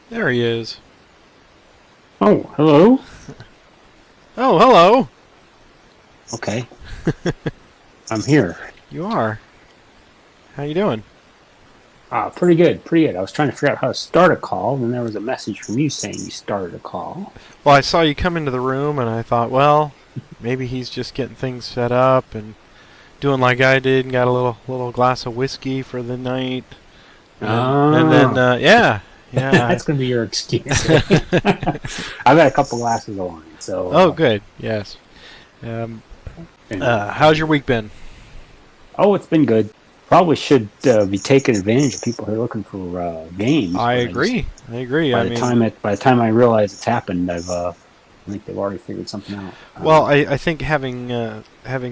There he is. Oh, hello. Oh, hello. Okay, I'm here. You are. How you doing? Pretty good, pretty good. I was trying to figure out how to start a call, and there was a message from you saying you started a call. Well, I saw you come into the room, and I thought, well, maybe he's just getting things set up and doing like I did, and got a little glass of whiskey for the night, and then Oh, yeah, yeah. that's going to be your excuse. Eh? I've got a couple glasses of wine, so. Oh, good. Yes. Um, Anyway. how's your week been? Oh, it's been good. Probably should be taking advantage of people who are looking for games. I But I just agree. I agree. by I the mean, time I realize it's happened, I think they've already figured something out. well, I think having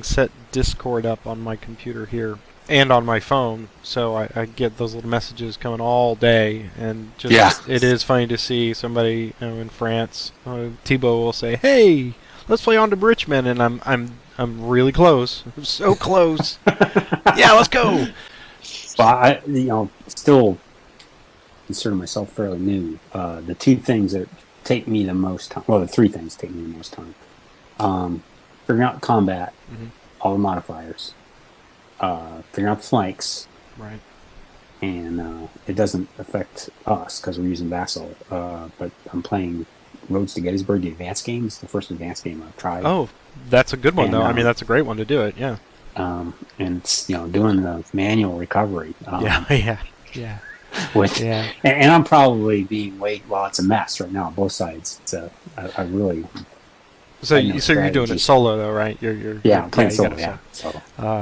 set Discord up on my computer here and on my phone, so I get those little messages coming all day, and just Yeah. it is funny to see somebody in France. Thibaut will say, "Hey, let's play on to Richmond," and I'm really close. I'm so close. Yeah, let's go. Well, still consider myself fairly new. The two things that take me the most time, well, the three things take me the most time. Figuring out combat, Mhm. all the modifiers, figuring out the flanks, Right. and it doesn't affect us because we're using Vassal. But I'm playing Roads to Gettysburg, the advanced game. It's the first advanced game I've tried. Oh, that's a good one And though. I mean, that's a great one to do it. Yeah. and it's doing the manual recovery. Yeah. Yeah. Yeah. With Yeah. and I'm probably being it's a mess right now on both sides. I really So, I know so you're doing it strategy. solo though, right? I'm playing you solo. got it Yeah, so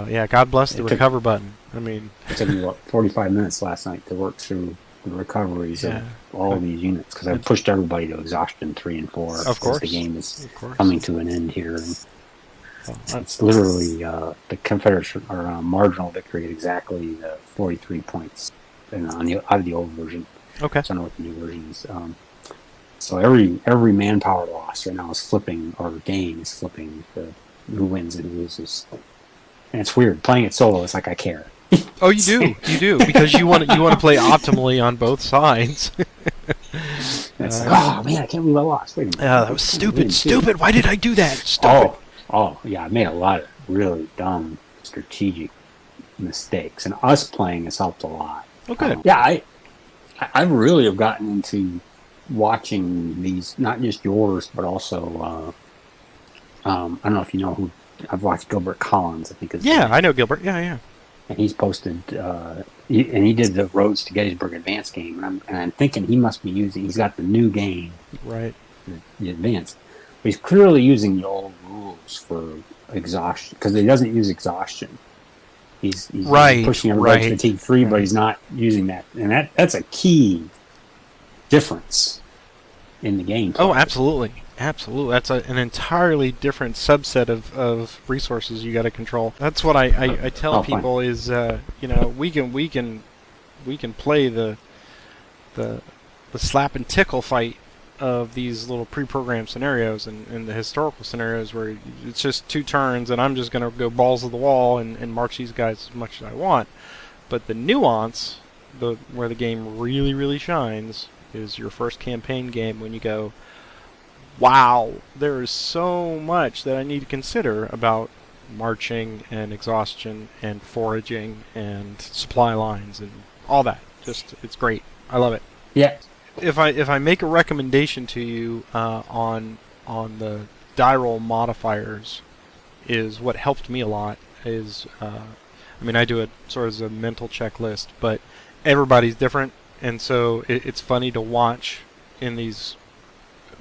yeah. God bless the it took recover button. I mean, it took me 45 minutes last night to work through the recoveries yeah. of all these units because I pushed everybody to exhaustion 3 and 4 Of because the course. game is Of course. coming to an end here. And Well, it's literally the Confederates are marginal victory at exactly 43 points out of the old version. okay. So I don't know what the new version is. So every manpower loss right now is flipping, or gain is flipping who wins and who loses. And it's weird playing it solo. It's like I care. Oh, you do, because you want to play optimally on both sides. It's like, oh man, I can't believe I lost. Wait a minute. That was stupid. Why did I do that? Stupid. Oh yeah, I made a lot of really dumb strategic mistakes, and us playing has helped a lot. Oh, good. Yeah, I really have gotten into watching these, not just yours, but also I don't know if you know who. I've watched Gilbert Collins, I think is his Yeah, name. I know Gilbert. Yeah, yeah. And he's posted he did the Roads to Gettysburg advanced game, and I'm thinking he must be he's got the new game, Right. the advanced, but he's clearly using the old rules for exhaustion because he doesn't use exhaustion. He's Right, pushing everybody to right. fatigue 3, but he's not using that, and that's a key difference in the game. Oh, absolutely. Absolutely. That's an entirely different subset of resources you got to control. That's what I tell Fine. people is we can play the slap and tickle fight of these little pre-programmed scenarios and the historical scenarios where it's just 2 turns and I'm just going to go balls to the wall and march these guys as much as I want. But the nuance, where the game really, really shines, is your first campaign game when you go, wow, there is so much that I need to consider about marching and exhaustion and foraging and supply lines and all that. Just, it's great. I love it. Yeah. If I make a recommendation to you on the die roll modifiers, is what helped me a lot is I mean, I do it sort of as a mental checklist, but everybody's different, and so it's funny to watch in these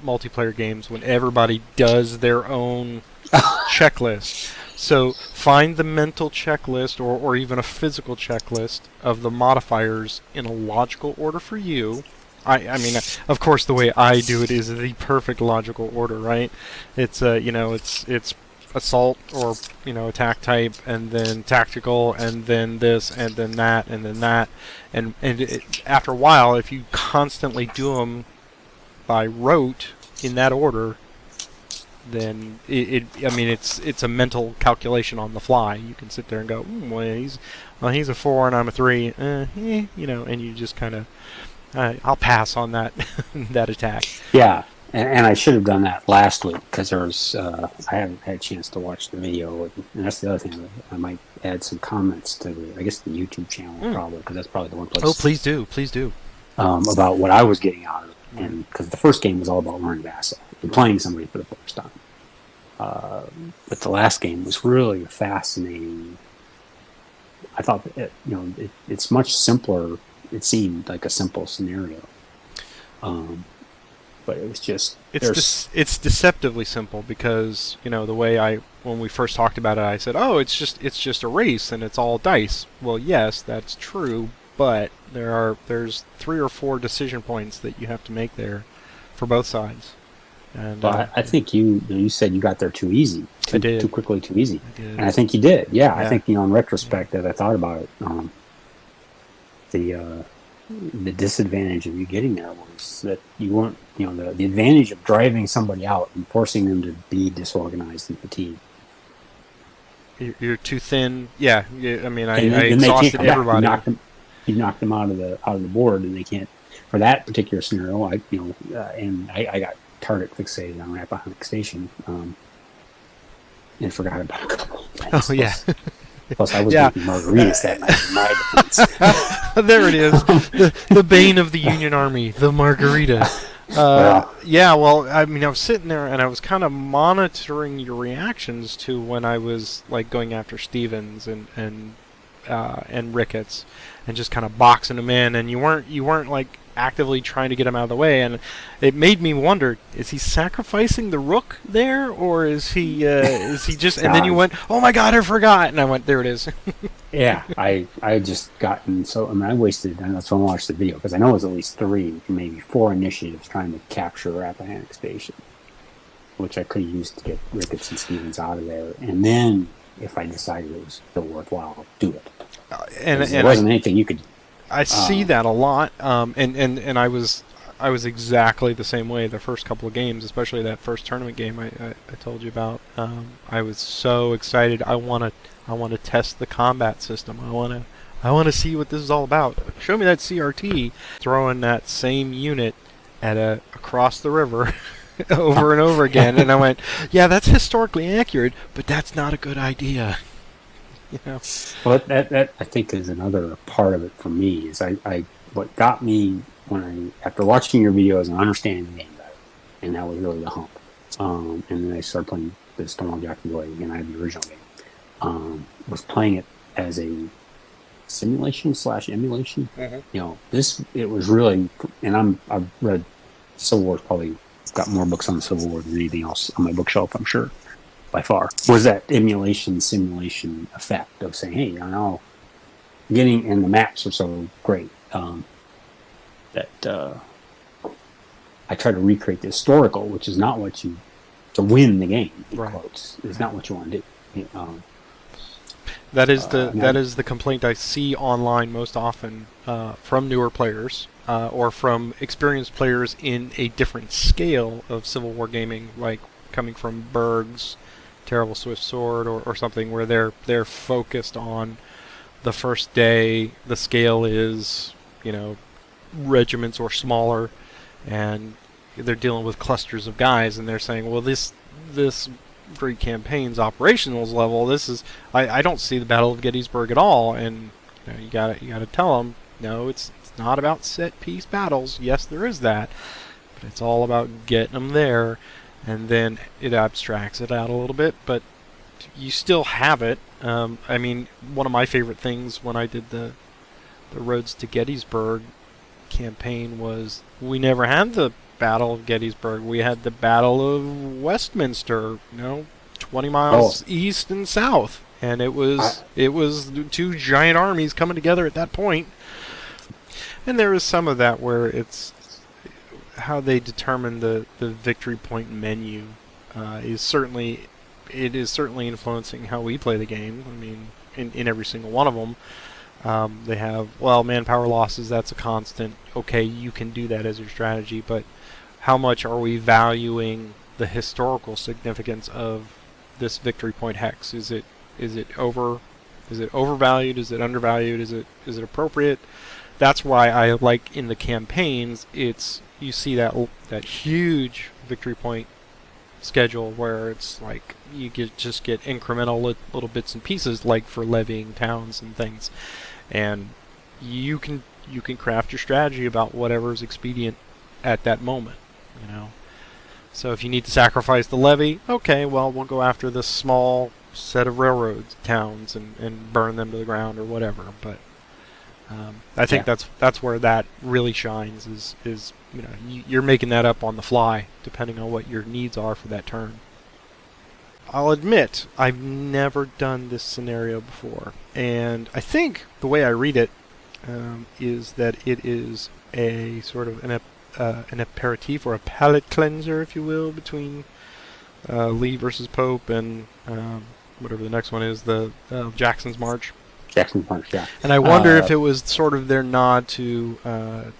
multiplayer games when everybody does their own checklist. So find the mental checklist or even a physical checklist of the modifiers in a logical order for you. I mean, of course, the way I do it is the perfect logical order, right? It's it's assault or attack type, and then tactical, and then this, and then that, and then that, and after a while, if you constantly do them by rote in that order, then it's a mental calculation on the fly. You can sit there and go, well, he's a 4 and I'm a 3, and you just kind of I'll pass on that that attack. Yeah, and I should have done that last week because there was I haven't had a chance to watch the video, and that's the other thing. I might add some comments to the YouTube channel probably because that's probably the one place. Oh, please do, please do. About what I was getting out of it, and because the first game was all about learning Vassal and playing somebody for the first time. But the last game was really fascinating. I thought it's much simpler. It seemed like a simple scenario, but it was just it's deceptively simple because the way when we first talked about it, I said, oh, it's just a race and it's all dice. Well, yes, that's true, but there's 3 or 4 decision points that you have to make there for both sides. And I think you said you got there too easy, too quickly, too easy, and I think you did. Yeah, I think in retrospect, as I thought about it, the disadvantage of you getting there was that you weren't, the advantage of driving somebody out and forcing them to be disorganized and fatigued. You're too thin. Yeah, I mean, I exhausted everybody. You knocked them out of the board, and they can't. For that particular scenario, I got target fixated on Rappahannock Station, and forgot about a couple. Oh yeah. Plus, I was making margaritas that night in my defense. There it is, the bane of the Union Army, the margarita. Yeah, well, I mean, I was sitting there and I was kind of monitoring your reactions to when I was like going after Stevens and Ricketts and just kind of boxing them in, and you weren't like actively trying to get him out of the way, and it made me wonder: is he sacrificing the rook there, or is he just? And then you went, "Oh my God, I forgot!" And I went, "There it is." Yeah, I just gotten so. I mean, I wasted. And that's why I watched the video because I know it was at least 3, maybe 4 initiatives trying to capture Rappahannock Station, which I could have used to get Ricketts and Stevens out of there, and then if I decided it was still worthwhile, do it. And there wasn't anything you could. I see that a lot, and I was exactly the same way the first couple of games, especially that first tournament game I told you about. I was so excited. I want to test the combat system. I want to see what this is all about. Show me that CRT throwing that same unit at across the river over and over again, and I went, yeah, that's historically accurate, but that's not a good idea. Well, that I think is another part of it for me. Is what got me after watching your videos and understanding the game better, and that was really the hump. And then I started playing the Stonewall again. I had the original game. Was playing it as a simulation/emulation. Mm-hmm. It was really, and I've read Civil War's probably got more books on the Civil War than anything else on my bookshelf, I'm sure. By far, was that simulation effect of saying, hey, I know and the maps are so great that I try to recreate the historical, which is not what you to win the game. In quotes, is not what you want to do. That is the complaint I see online most often from newer players or from experienced players in a different scale of Civil War gaming, like coming from Berg's Terrible Swift Sword or something, where they're focused on the first day. The scale is regiments or smaller, and they're dealing with clusters of guys, and they're saying, well, this great campaign's operational level. This is I don't see the Battle of Gettysburg at all, and you gotta tell them, no, it's not about set piece battles. Yes, there is that, but it's all about getting them there. And then it abstracts it out a little bit, but you still have it. I mean, one of my favorite things when I did the Roads to Gettysburg campaign was we never had the Battle of Gettysburg. We had the Battle of Westminster, 20 miles east and south. And it was 2 giant armies coming together at that point. And there is some of that where it's how they determine the victory point menu is certainly influencing how we play the game. I mean, in every single one of them, they have manpower losses. That's a constant. Okay, you can do that as your strategy, but how much are we valuing the historical significance of this victory point hex? Is it overvalued? Is it undervalued? Is it appropriate? that's why I like in the campaigns, it's you see that huge victory point schedule where it's like you just get incremental little bits and pieces, like for levying towns and things, and you can craft your strategy about whatever is expedient at that moment, you know. So if you need to sacrifice the levy, okay, well, we'll go after this small set of railroad towns and burn them to the ground or whatever. But I think that's where that really shines, is you know, you're making that up on the fly depending on what your needs are for that turn. I'll admit I've never done this scenario before, and I think the way I read it is that it is a sort of an aperitif or a palate cleanser, if you will, between Lee versus Pope and whatever the next one is, the Jackson's March. Jackson's March, yeah. And I wonder if it was sort of their nod to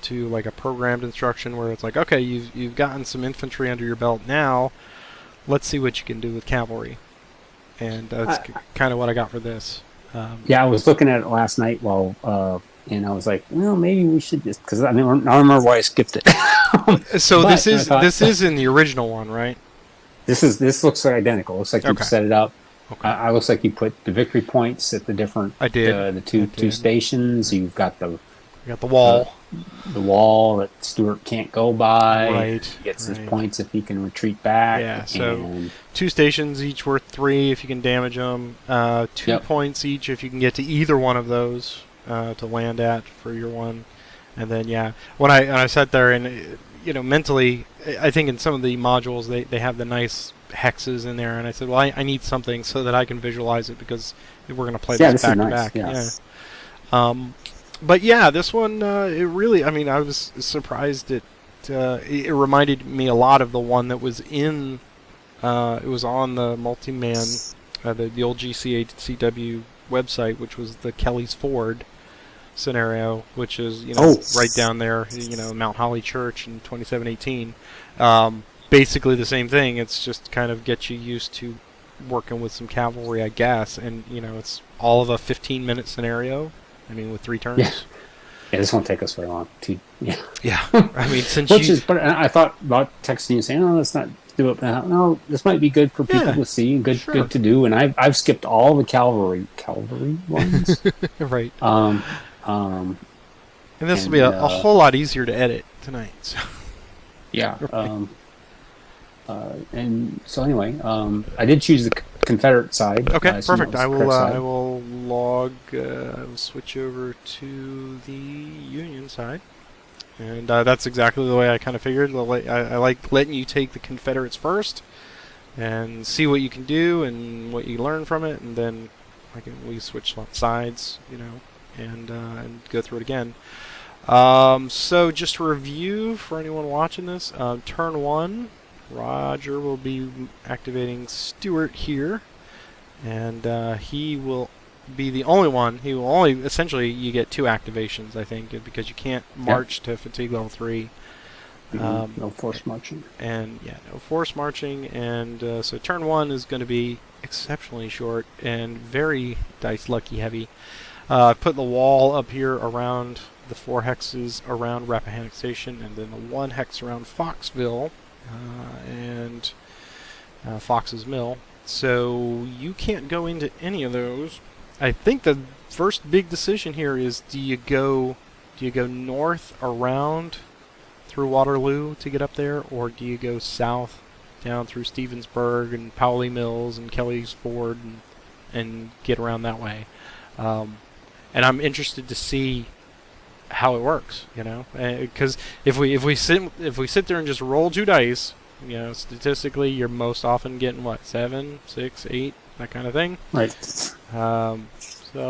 like a programmed instruction where it's like, okay, you've gotten some infantry under your belt now, let's see what you can do with cavalry. And that's kind of what I got for this. Yeah, I was looking at it last night and I was like, well, maybe we should just, because I don't remember why I skipped it. So this is in the original one, right? This looks identical. It looks like you set it up. Okay. I looks like you put the victory points at the different. I did. The two stations. You've got the wall. The wall that Stuart can't go by. Right. He gets his points if he can retreat back. Yeah. So 2 stations, each worth 3 if you can damage them. 2 points each if you can get to either one of those to land at for your one. And then when I sat there and mentally, I think in some of the modules they have the nice hexes in there, and I said, well, I need something so that I can visualize it, because we're going to play this back to back. Yes. But this one, it really, I was surprised it reminded me a lot of the one that was in, it was on the multi-man, the old GCACW website, which was the Kelly's Ford scenario, which is right down there, Mount Holly Church in 2718. Basically the same thing. It's just kind of get you used to working with some cavalry, I guess, and it's all of a 15-minute scenario. With 3 turns. Yeah, this won't take us very long. Yeah. Since but I thought about texting you saying, "Oh, let's not do it." No, this might be good for people to see and good to do. And I've skipped all the cavalry ones. Right. And this will be a whole lot easier to edit tonight. So. Yeah. And so anyway, I did choose the Confederate side. Okay, perfect. I will log. I will switch over to the Union side, and that's exactly the way I kind of figured. I like letting you take the Confederates first, and see what you can do and what you learn from it, and then we switch sides, and go through it again. So just to review for anyone watching this, turn 1. Roger will be activating Stuart here, and he will be the only one. He will only, essentially, you get 2 activations, I think, because you can't march to fatigue level 3. No force marching. And no force marching, and so turn 1 is going to be exceptionally short and very dice lucky heavy. I've put the wall up here around the 4 hexes around Rappahannock Station, and then the 1 hex around Foxville. And Fox's Mill. So you can't go into any of those. I think the first big decision here is do you go north around through Waterloo to get up there, or do you go south down through Stevensburg and Powley Mills and Kelly's Ford and get around that way? And I'm interested to see how it works, because if we sit there and just roll 2 dice, statistically you're most often getting 7, 6, 8, that kind of thing. Right. So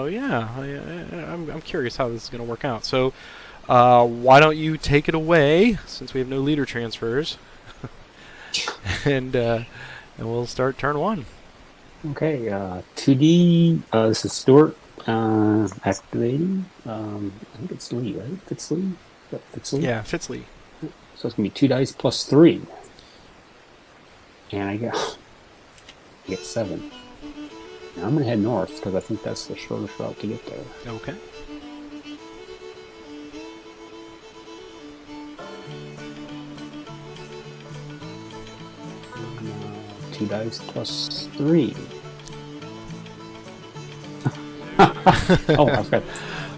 I'm curious how this is going to work out. So why don't you take it away, since we have no leader transfers, and we'll start turn 1. Okay. 2D. This is Stuart. Activating. I think it's Lee, right? Fitzlee? Fitzlee? Yeah, Fitzlee. So it's going to be 2 dice plus 3. And I get 7. Now I'm going to head north, because I think that's the shortest route to get there. Okay. 2 dice plus 3. Oh, I forgot.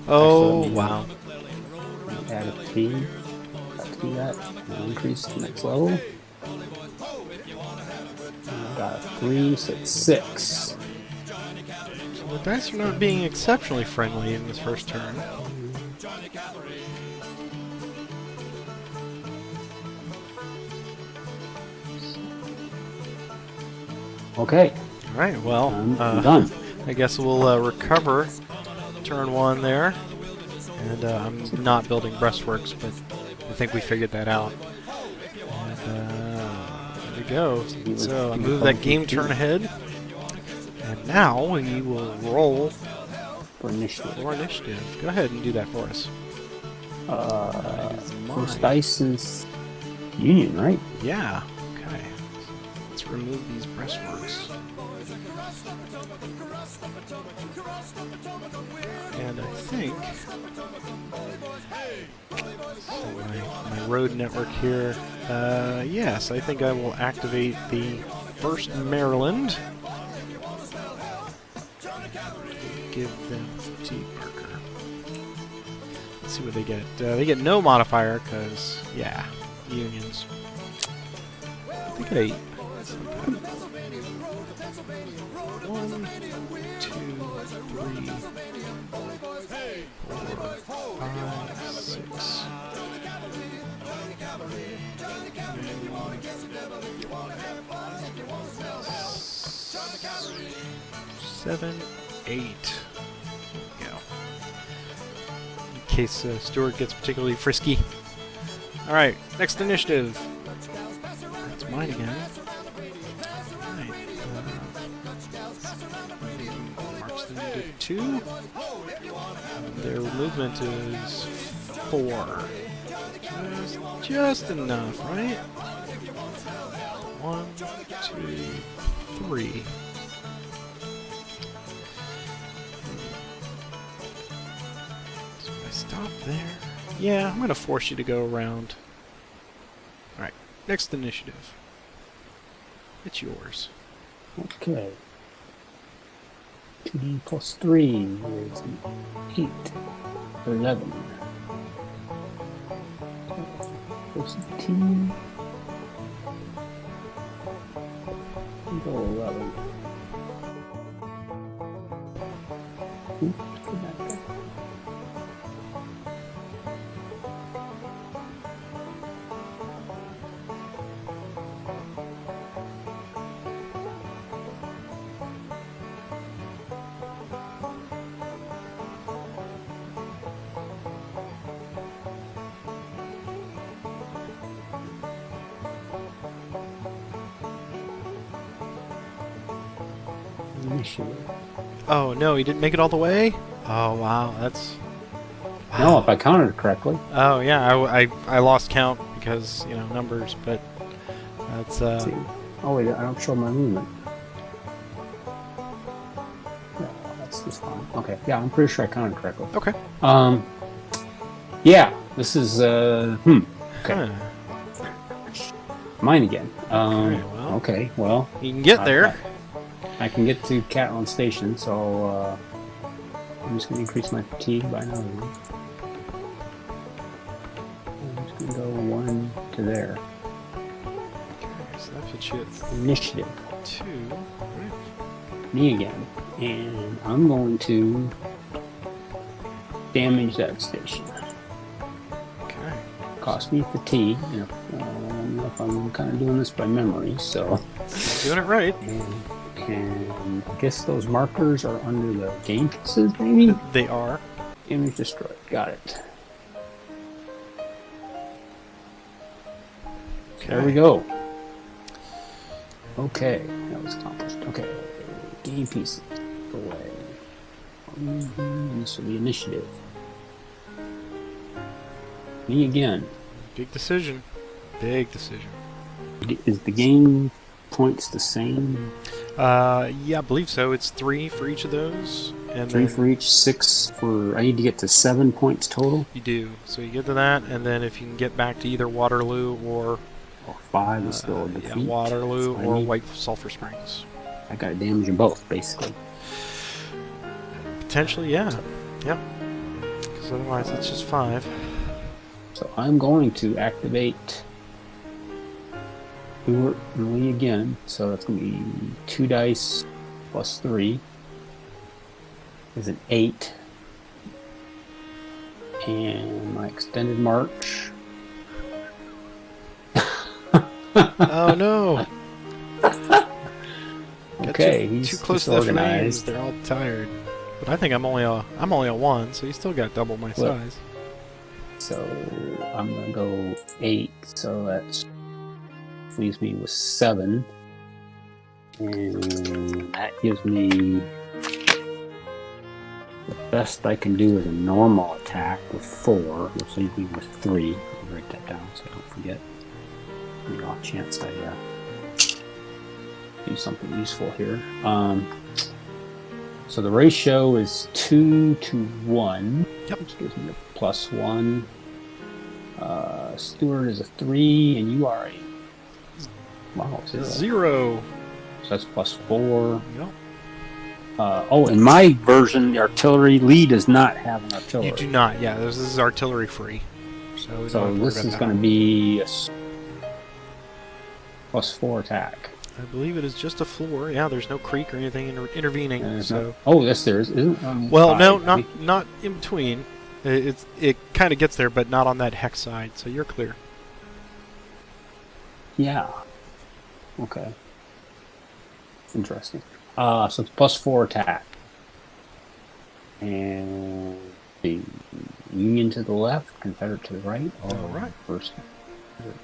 Oh, Actually, wow. Add a T. Got to do that. I'll increase to the next level. I got a 3, so it's 6. The dice are not being exceptionally friendly in this first turn. Okay. Alright, well, I'm done. I guess we'll recover turn 1 there. And I'm not building breastworks, but I think we figured that out. And there we go. So I move that game turn ahead. And now we will roll For initiative. for initiative. Go ahead and do that for us. First dice is Union, right? Yeah. Okay. Let's remove these breastworks. And I think so my road network here. Yes, I think I will activate the 1st Maryland. Give them fatigue marker. Let's see what they get. They get no modifier because, yeah, unions. They get 8. 1, 2, 3, 4, 5, 6. 7, 8. There we go. In case Stuart gets particularly frisky. Alright, next initiative. That's mine again. Alright. March them to 2. Their movement is 4. Just enough, right? 1, 2, 3. So if I stop there. Yeah, I'm going to force you to go around. Alright, next initiative. It's yours. Okay. 2d plus 3 is 8. 11. Plus T. Go 11. Oops, go back there. Initiative. Oh no, he didn't make it all the way? Oh wow, that's... No, if I counted it correctly. Oh yeah, I lost count because, you know, numbers, but that's... Let's see. Oh wait, I don't show my movement. Yeah, that's just fine. Okay, yeah, I'm pretty sure I counted correctly. Okay. Yeah, this is, okay. Huh. Mine again. well. Okay, well. You can get there. I can get to Catlin Station, so I'm just going to increase my fatigue by another one. I'm just going to go 1 to there. Okay, so that puts you at Initiative. 2. Right. Me again. And I'm going to damage that station. Okay. Cost me fatigue. And I don't know if I'm kind of doing this by memory, so. Doing it right. And I guess those markers are under the game pieces, maybe? They are. Image destroyed. Got it. Okay. There we go. Okay, that was accomplished. Okay, game pieces. Go away. This will be initiative. Me again. Big decision. Big decision. Is the game points the same? Yeah, I believe so. It's 3 for each of those. And 3 then for each, 6 for... I need to get to 7 points total? you do. So you get to that, and then if you can get back to either Waterloo or Well, 5 is still a Yeah, defeat. Waterloo So I or need- White Sulphur Springs. I got to damage them both, basically. Potentially, yeah. Yep. Because otherwise it's just 5. So I'm going to activate Stuart and Lee again. So that's going to be 2 dice plus 3 is an 8. And my extended march. Oh no! Okay, too he's close to the flames. disorganized. They're all tired. But I think I'm only a 1, so you still got double my Flip. size. So I'm gonna go 8. So that leaves me with 7, and that gives me the best I can do is a normal attack with 4, which leaves me with 3. I'll write that down so I don't forget. The off chance I do something useful here. So the ratio is 2 to 1, Yep. which gives me a +1. Stuart is a 3, and you are a 0. 0. So that's +4. Yep. In my version, the artillery Lee does not have an artillery. You do not. Yeah, this is artillery free. So, we don't have to worry this about is that. going to be a +4 attack. I believe it is just a floor. Yeah, there's no creek or anything intervening. Yes, there is. Isn't well, five, no, maybe? not in between. It kind of gets there, but not on that hex side. So you're clear. Yeah. Okay. Interesting. So it's +4 attack. And the Union to the left, Confederate to the right. All right. First,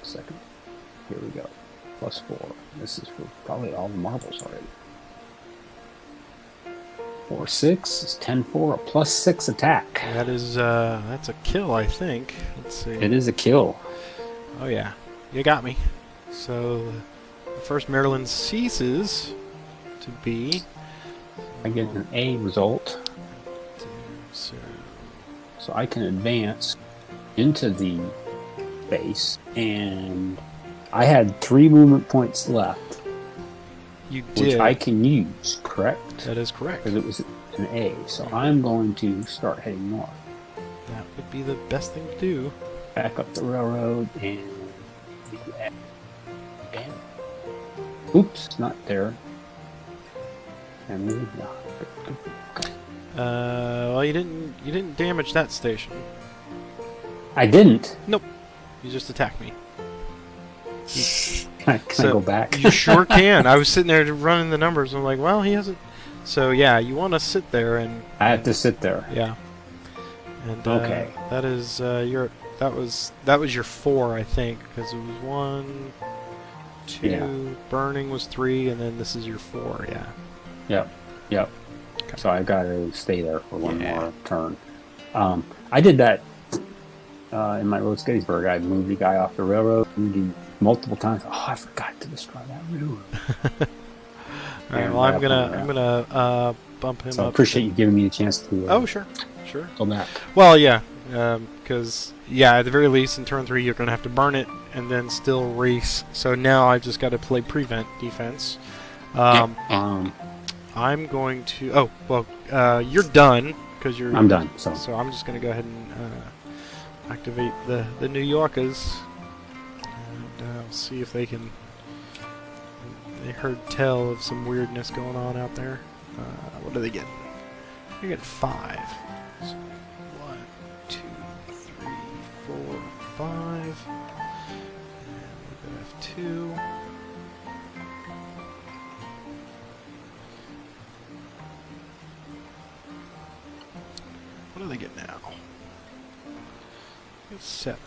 second. Here we go. +4. This is for probably all the marbles already. 4, 6 is 10-4, a +6 attack. That is that's a kill, I think. Let's see. It is a kill. Oh yeah, you got me. So the first Maryland ceases to be. I get an A result. So I can advance into the base, and I had 3 movement points left, You did. which I can use, correct? That is correct. Because it was an A. So I'm going to start heading north. That would be the best thing to do. Back up the railroad and... Oops, not there. And move. No. Okay. Well, you didn't damage that station. I didn't. Nope. You just attacked me. Can I go back? You sure can. I was sitting there running the numbers. And I'm like, well, he hasn't. So yeah, you want to sit there and. I have to sit there. Yeah. And Okay. that is your. That was your 4, I think, because it was 1, 2. Yeah. Burning was 3, and then this is your 4. Yeah. Yep. Okay. So I got to stay there for one Yeah. more turn. I did that in my Road Gettysburg. I moved the guy off the railroad multiple times. Oh, I forgot to destroy that railroad. All right. Well, I'm gonna bump him So I up. appreciate you giving me a chance to Oh, sure. go back. Well, yeah, because at the very least, in turn 3, you're going to have to burn it and then still race. So now I've just got to play prevent defense. I'm going to. Oh, well, you're done because you're. I'm done. So I'm just going to go ahead and activate the New Yorkers and see if they can. They heard tell of some weirdness going on out there. What do they get? They get 5. So 1, 2, 3, 4, 5. And we're gonna have 2. What do they get now? They get 7.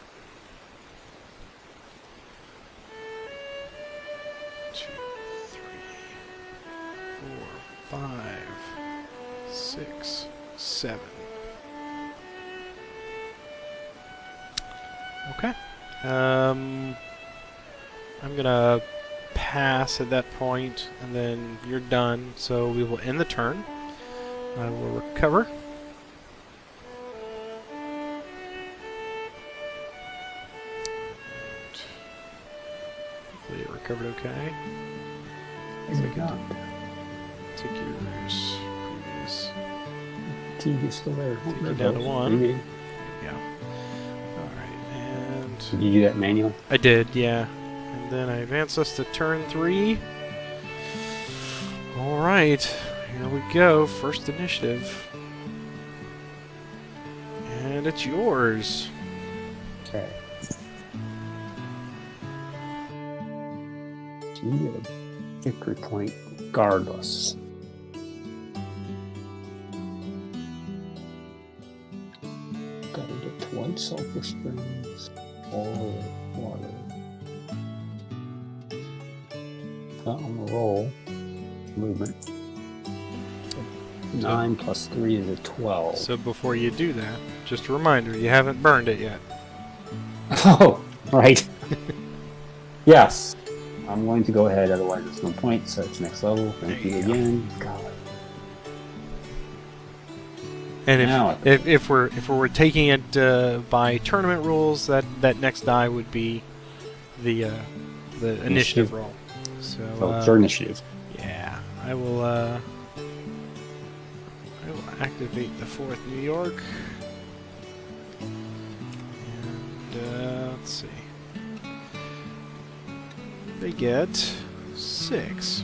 2, 3, 4, 5, 6, 7. Okay. I'm gonna pass at that point, and then you're done. So we will end the turn. I will recover. Hopefully it recovered okay. Is it not? Take yours. Previous. Fatigue is still there. Take you down to 1. Maybe. Yeah. Alright, and... Did you do that manually? I did, yeah. And then I advance us to turn 3. Alright, here we go. First initiative. And it's yours. Okay. So you get a victory point regardless. Gotta get to white sulfur springs or water. On the roll. Movement. 9 plus 3 is a 12. So before you do that, just a reminder, you haven't burned it yet. Oh, right. Yes. I'm going to go ahead, otherwise it's no point, so it's next level. Thank you again. God. And Now if we're taking it by tournament rules, that next die would be the initiative roll. So it's your initiative. yeah, I will activate the 4th New York. And let's see. They get 6.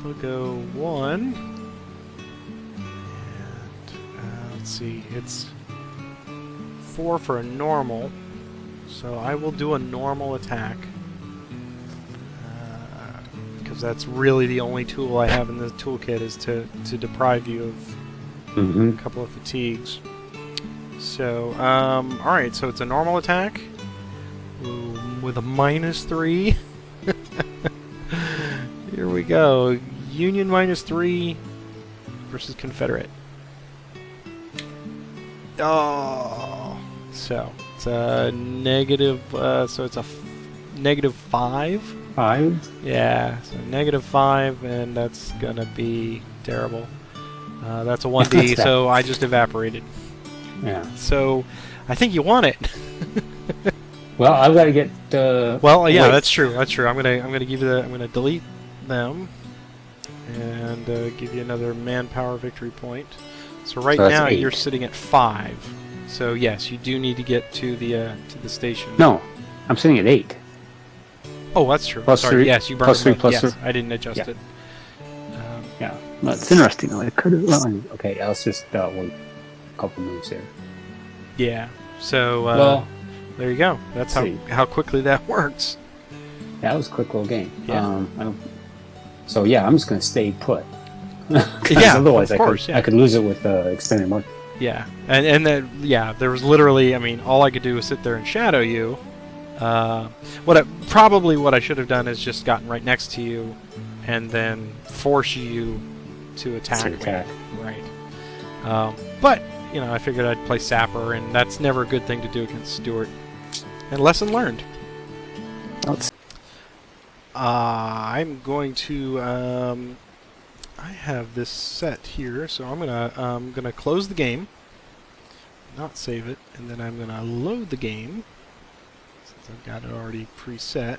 We'll go 1. And let's see, it's 4 for a normal. So I will do a normal attack. Because that's really the only tool I have in the toolkit is to deprive you of a couple of fatigues. So, alright, so it's a normal attack with a -3. Here we go. Union -3 versus Confederate. Oh! So, it's a negative, so it's a -5. 5? Yeah, so -5, and that's gonna be terrible. That's a 1D, so I just evaporated. Yeah. So, I think you want it. Well, I've got to get. Well, yeah, wait. that's true. That's true. I'm gonna give you I'm gonna delete them, and give you another manpower victory point. So right So that's now 8. you're sitting at 5. So yes, you do need to get to the station. No, I'm sitting at 8. Oh, that's true. Plus Sorry. 3. Yes, you burned Plus 3 them both. plus Yes, 3. I didn't adjust Yeah. it. Yeah, well, it's interesting. I could have. Well, okay, let's just wait a couple moves here. Yeah. So Well, there you go. That's how quickly that works. yeah, that was a quick little game. Yeah. So yeah, I'm just going to stay put. Yeah, otherwise of course, I could lose it with extended mark. Yeah, and then there was literally, I mean, all I could do was sit there and shadow you. What I should have done is just gotten right next to you, and then force you to attack me. Right. But you know, I figured I'd play Sapper, and that's never a good thing to do against Stuart. And lesson learned. I'm going to. I have this set here, so I'm gonna close the game, not save it, and then I'm gonna load the game since I've got it already preset,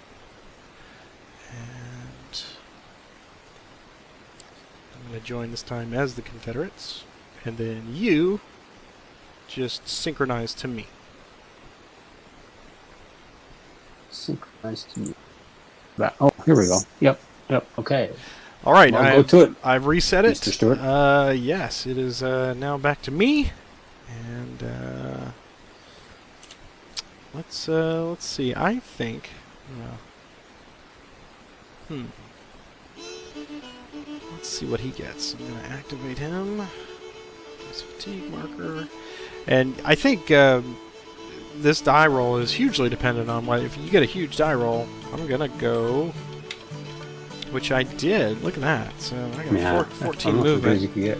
and I'm gonna join this time as the Confederates, and then you just synchronize to me. Synchronize to me. Oh, here we go. Yep. Okay. All right, Well, go to it. I've reset it. Mr. Stuart. Yes, it is now back to me, and let's see. I think. Let's see what he gets. I'm gonna activate him. His fatigue marker, and I think this die roll is hugely dependent on what. If you get a huge die roll, I'm gonna go. Which I did. Look at that. So I got 14 movement. You can get.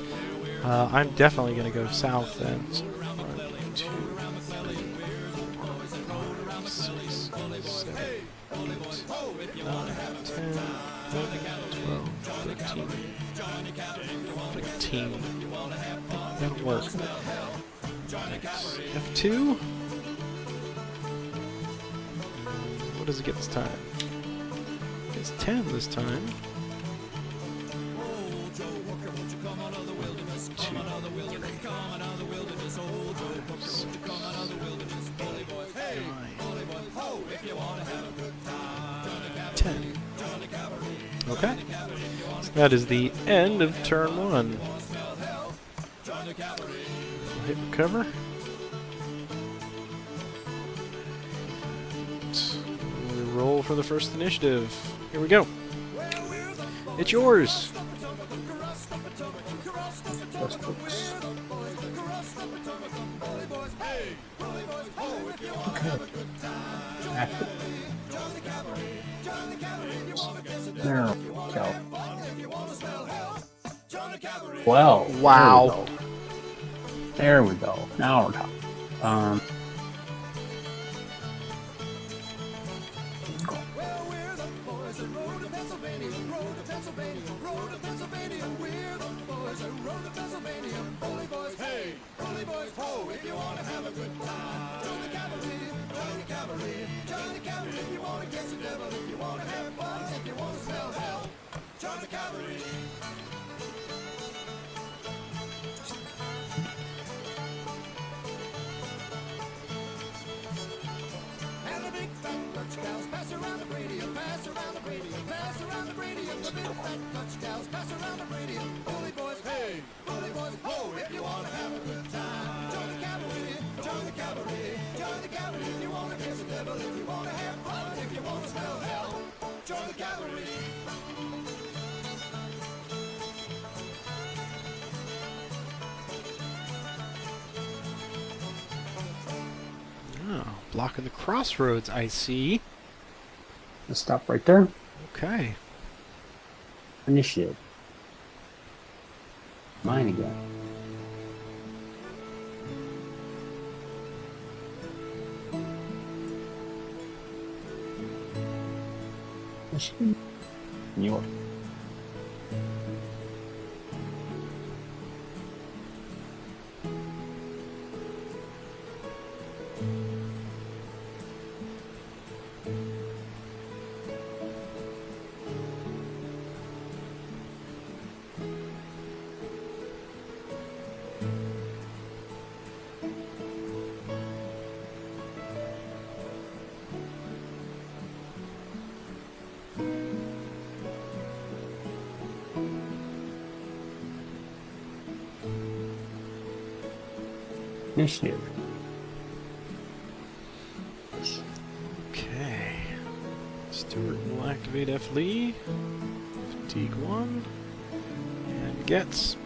I'm definitely going to go south then. So 1, 2, 3, 4, 5, 6, 7, 8, 9, 10, 11, 12, 13, 15. That'll work. F2. What does he get this time? It's 10 this time. 2, 10. Okay. So that is the end of turn 1. Hit recover. We roll for the first initiative. Here we go. It's yours. Okay. Active. There we go. Well, Wow. There we go. Now we're talking. Oh, blocking the crossroads, I see. Let's stop right there. Okay. Initiative. Mine again. Initiative. New York. Initiative. Okay. Stuart will activate F. Lee. Fatigue 1. And gets.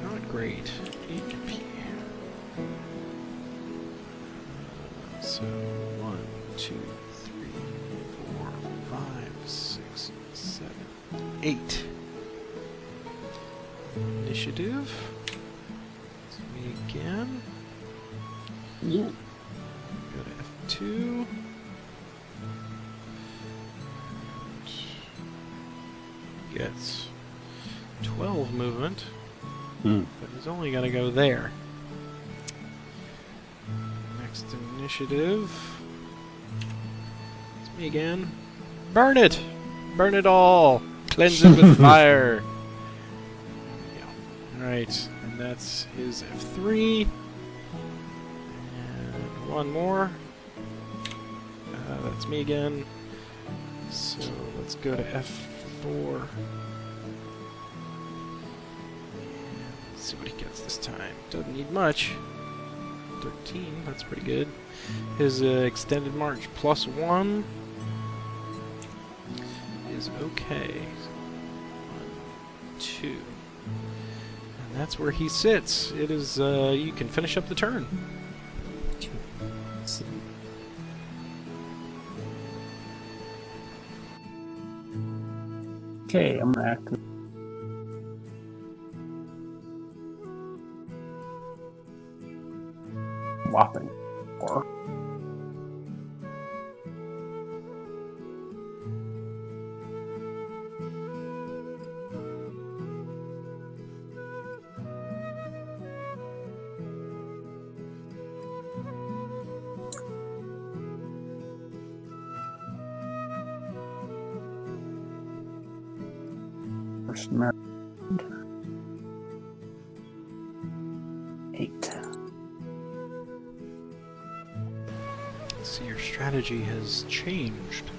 Not great. 8 P. So 1, 2, 3, 4, 5, 6, 7, 8. Initiative. It's me again. Yeah. Go to F2. Gets 12 movement, but he's only going to go there. Next initiative. It's me again. Burn it! Burn it all! Cleanse it with fire! Alright, and that's his F3. And one more. That's me again. So let's go to F4. Let's see what he gets this time. Doesn't need much. 13, that's pretty good. His extended march +1 is okay. 1, 2. And that's where he sits. It is, you can finish up the turn. Let's see. Okay, I'm gonna activate. Whopping. Or. First Maryland. 8. See, your strategy has changed.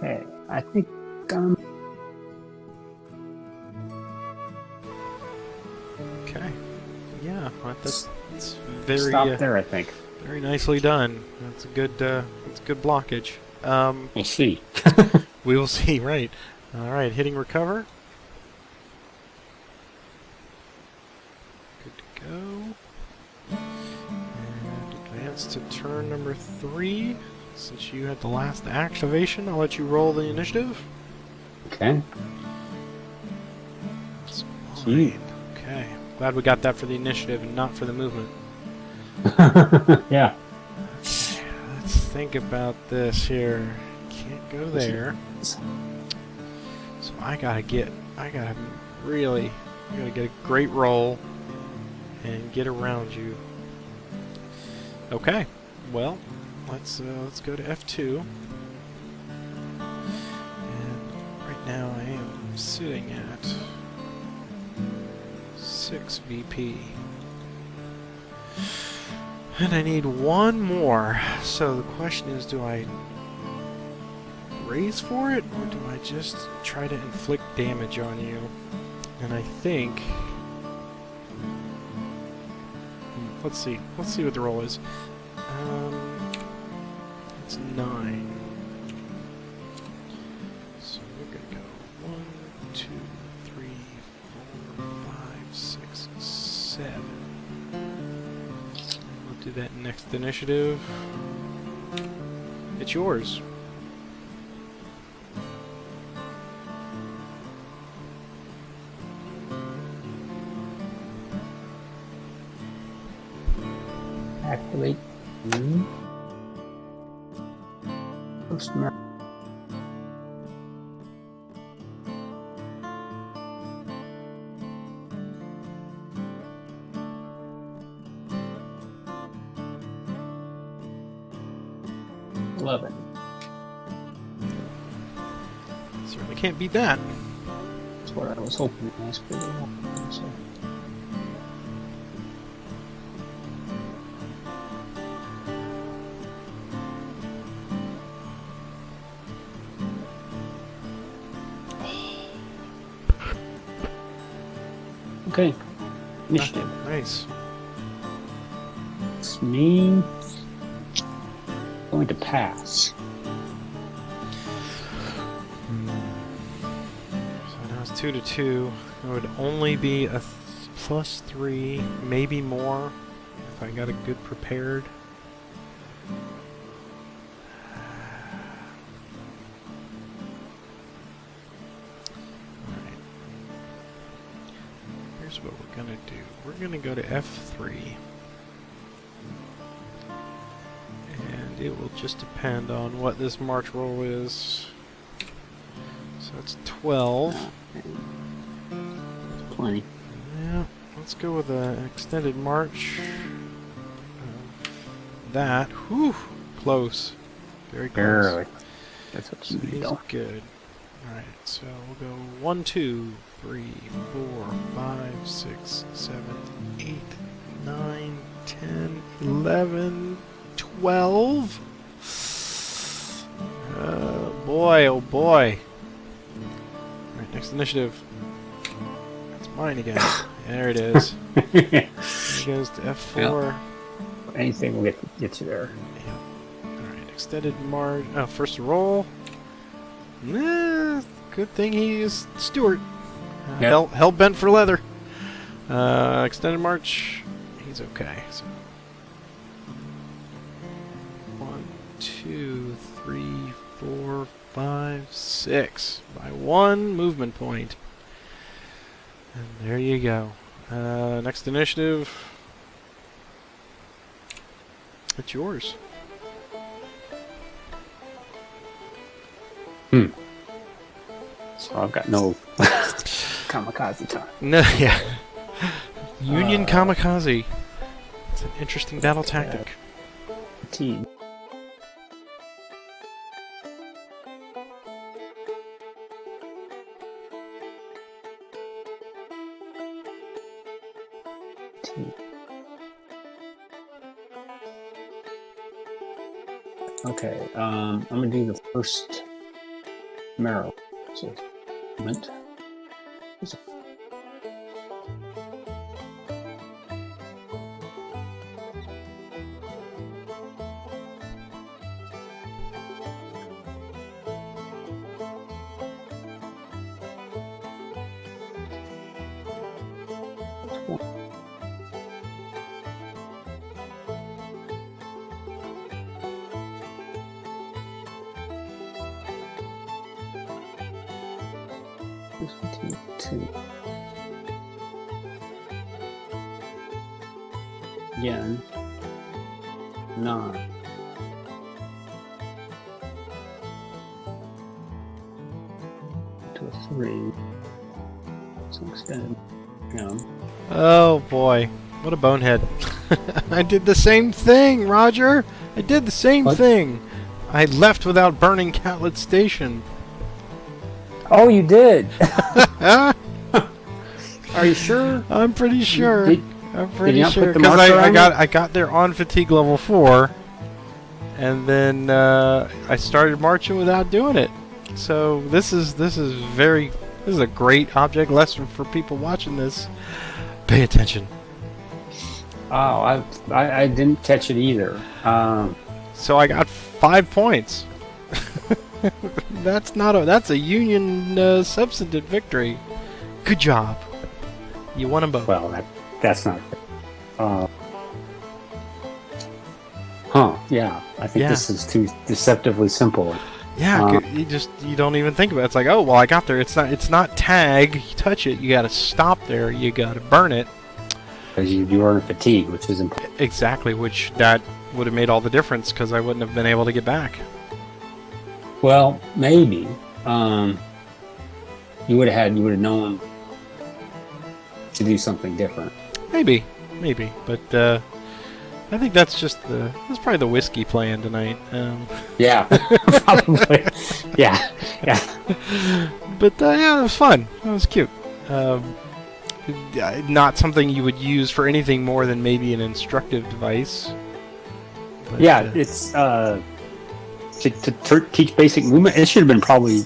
Okay, I think Okay. Yeah, that's very stop there. I think very nicely done. That's a good blockage. we'll see. We will see. Right. All right. Hitting recover. Good to go. And advance to turn number 3. Since you had the last activation, I'll let you roll the initiative. Okay. That's Sweet. fine. Okay. Glad we got that for the initiative and not for the movement. Yeah. Okay, let's think about this here. Can't go there. So I gotta get a great roll and get around you. Okay. Well, let's go to F2. And right now I am sitting at 6 VP. And I need one more. So the question is, do I raise for it, or do I just try to inflict damage on you? And I think... Let's see what the roll is. It's 9. So we're gonna go 1, 2, 3, 4, 5, 6, 7. We'll do that next initiative. It's yours. Activate. First Maryland. Certainly can't beat that. That's what I was hoping to ask for. So. Okay. Initiative. Nice. It's me going to pass. So now it's 2 to 2. It would only be a +3, maybe more, if I got a good prepared. Alright. Here's what we're gonna do. We're gonna go to F3. And it will just depend on what this march roll is. So it's 12. Plenty. Yeah, let's go with an extended march. That, whew, close. Very close. Barely. That's what So you need, he's though. good. Alright, so we'll go 1, 2, 3, 4, 5, 6, 7, 8, 9, 10, 11, 12. Boy, oh boy. Alright, next initiative. That's mine again. There it is. It goes to F4. Anything will get you there. Yeah. Alright, extended march. First roll. Nah, good thing he is Stuart. Yep. Hell bent for leather. Extended march. He's okay. So 1, 2, 3, 4, 5, 6 by 1 movement point. And there you go. Next initiative. It's yours. So I've got no kamikaze time. No, yeah. Union kamikaze. It's an interesting battle tactic. Fatigue. Okay, I'm gonna do the first marrow. So, moment. Two. Again. 9. To a 3. So extended. Oh boy, what a bonehead. I did the same thing, Roger! I did the same thing! I left without burning Catlet Station. Oh, you did? Are you sure? I'm pretty sure. I'm pretty you not sure put the because marker on I got there on fatigue level 4, and then I started marching without doing it. So this is a great object lesson for people watching this. Pay attention. Oh, I didn't catch it either. So I got 5 points. That's a Union substantive victory. Good job. You won them both. Well, that's not fair. Yeah. I think this is too deceptively simple. Yeah, you don't even think about it. It's like, oh well, I got there. It's not tag. You touch it, you got to stop there. You got to burn it. Because you are in fatigue, which is important. Exactly, which that would have made all the difference because I wouldn't have been able to get back. Well, maybe you would have known to do something different. Maybe, but I think that's probably the whiskey playing tonight. Yeah, probably. Yeah. But yeah, it was fun. It was cute. Not something you would use for anything more than maybe an instructive device. But, yeah, it's to teach basic movement. It should have been probably,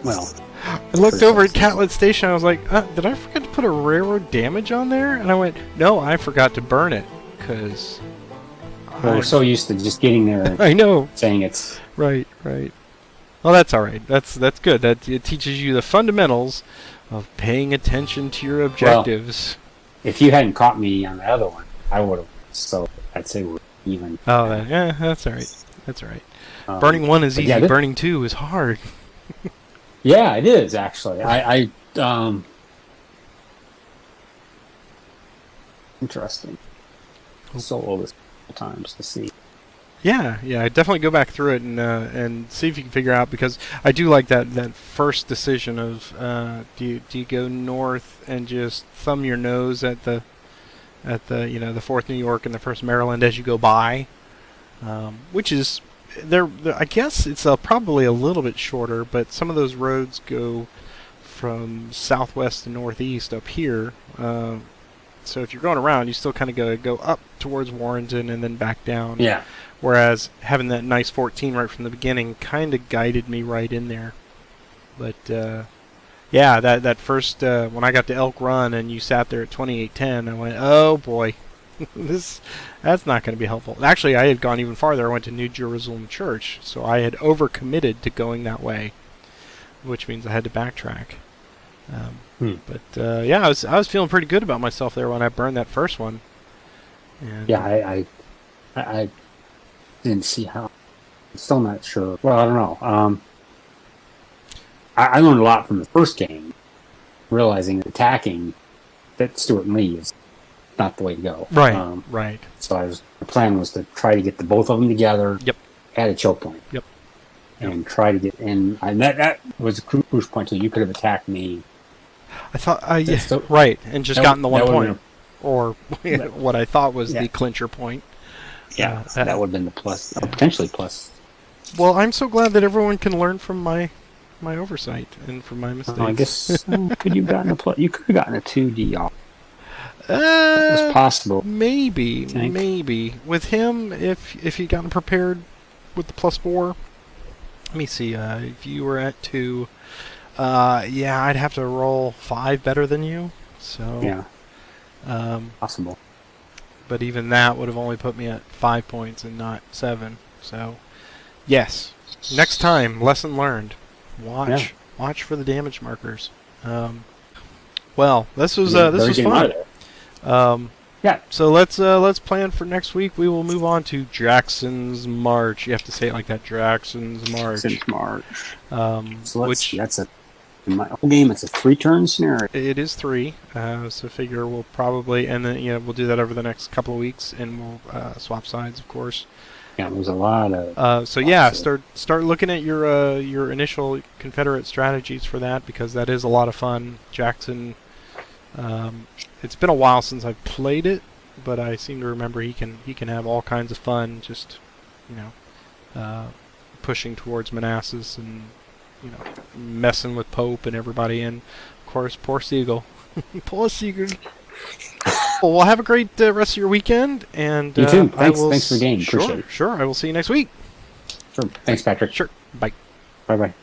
well. I looked over at Catlet Station. I was like, did I forget to put a railroad damage on there? And I went, no, I forgot to burn it because. Well, we're so used to just getting there. I know. Saying it's right. Well, that's all right. That's good. That it teaches you the fundamentals of paying attention to your objectives. Well, if you hadn't caught me on the other one, I would have. So I'd say we're even. Oh, yeah, that's all right. That's all right. Burning 1 is easy. Yeah, burning 2 is hard. Yeah, it is actually. I interesting. Solo this times to see. Yeah, I definitely go back through it and see if you can figure out, because I do like that first decision of do you go north and just thumb your nose at the the 4th New York and the 1st Maryland as you go by, which is there. I guess it's probably a little bit shorter, but some of those roads go from southwest to northeast up here. So if you're going around, you still kind of go up towards Warrenton and then back down. Yeah. Whereas having that nice 14 right from the beginning kind of guided me right in there. But yeah, that first when I got to Elk Run and you sat there at 2810, I went, oh boy, that's not going to be helpful. Actually, I had gone even farther. I went to New Jerusalem Church, so I had overcommitted to going that way, which means I had to backtrack. But yeah, I was feeling pretty good about myself there when I burned that first one. And, Yeah, I didn't see how. I'm still not sure. Well, I don't know. I learned a lot from the first game, realizing that attacking that Stuart and Lee is not the way to go. Right, right. So the plan was to try to get the both of them together. Yep. At a choke point. Yep. And try to get in. And that was a crucial point too. You could have attacked me. I thought, right, and just gotten the 1 point, or what I thought was the clincher point. Yeah, that would have been the plus, potentially plus. Well, I'm so glad that everyone can learn from my oversight and from my mistakes. I guess could you have gotten a plus? You could have gotten a 2D off. It was possible. Maybe with him, if he'd gotten prepared with the +4. Let me see. If you were at 2, yeah, I'd have to roll 5 better than you. So yeah, possible. But even that would have only put me at 5 points and not 7. So yes, next time, lesson learned. Watch for the damage markers. Well, this was fun. Yeah. So let's plan for next week. We will move on to Jackson's March. You have to say it like that, Jackson's March. Jackson's March. So that's in my whole game. It's a 3-turn scenario. It is 3. So figure we'll probably, and then we'll do that over the next couple of weeks, and we'll swap sides, of course. Yeah, there's a lot of. So yeah, start looking at your initial Confederate strategies for that, because that is a lot of fun. Jackson. It's been a while since I've played it, but I seem to remember he can have all kinds of fun, just pushing towards Manassas and messing with Pope and everybody, and of course poor Siegel. Poor Siegel. Well, we'll have a great rest of your weekend, and you too. Thanks for the game. Appreciate it. Sure. I will see you next week. Sure. Thanks, Patrick. Sure. Bye. Bye.